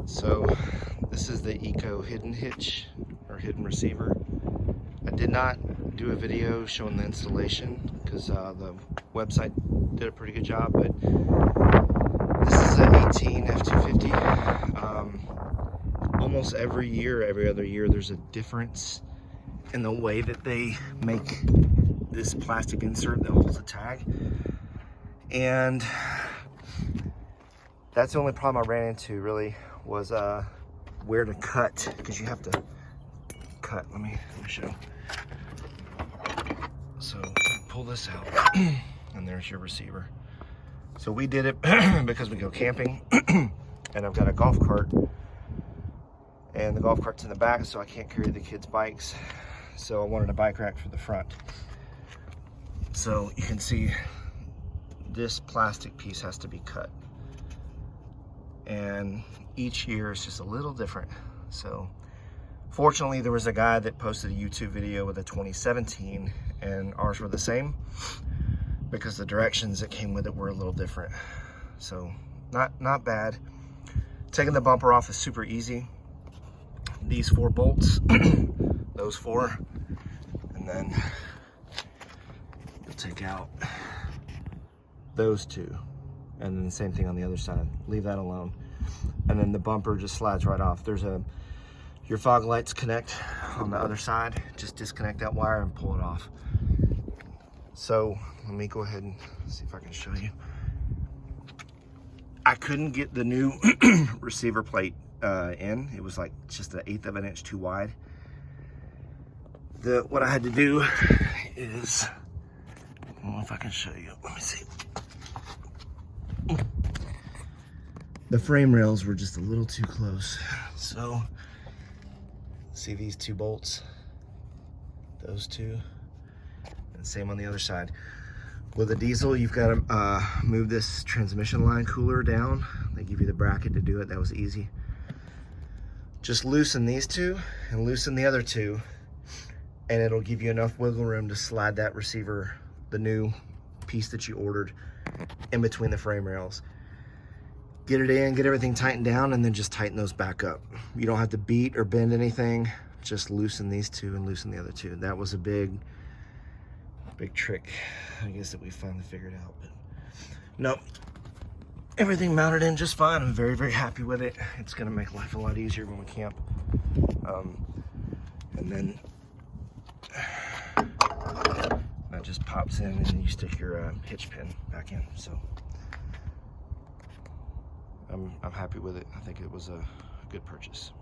So this is the Eco Hidden Hitch, or hidden receiver. I did not do a video showing the installation because the website did a pretty good job, but this is an 18 F250. Almost every year, every other year, there's a difference in the way that they make this plastic insert that holds a tag. And that's the only problem I ran into really, was where to cut, because you have to cut. Let me show. So pull this out and there's your receiver. So we did it because we go camping and I've got a golf cart, and the golf cart's in the back, so I can't carry the kids' bikes. So I wanted a bike rack for the front. So you can see this plastic piece has to be cut. And each year it's just a little different. So fortunately, there was a guy that posted a YouTube video with a 2017, and ours were the same because the directions that came with it were a little different. So not bad. Taking the bumper off is super easy. These 4 bolts, those 4, and then you'll take out those 2, and then the same thing on the other side. Leave that alone, and then the bumper just slides right off. There's your fog lights connect on the other side. Just disconnect that wire and pull it off. So let me go ahead and see if I can show you. I couldn't get the new receiver plate in. It was like just 1/8 of an inch too wide. What I had to do is, I don't know if I can show you. Let me see. The frame rails were just a little too close. So see these 2 bolts, those 2, and same on the other side. With a diesel, you've got to move this transmission line cooler down. They give you the bracket to do it. That was easy. Just loosen these 2 and loosen the other 2, and it'll give you enough wiggle room to slide that receiver, the new piece that you ordered, in between the frame rails. Get it in, get everything tightened down, and then just tighten those back up. You don't have to beat or bend anything. Just loosen these 2 and loosen the other 2. That was a big trick, I guess, that we finally figured out. But no, everything mounted in just fine. I'm very, very happy with it. It's gonna make life a lot easier when we camp. And then that just pops in, and then you stick your hitch pin back in. So I'm happy with it. I think it was a good purchase.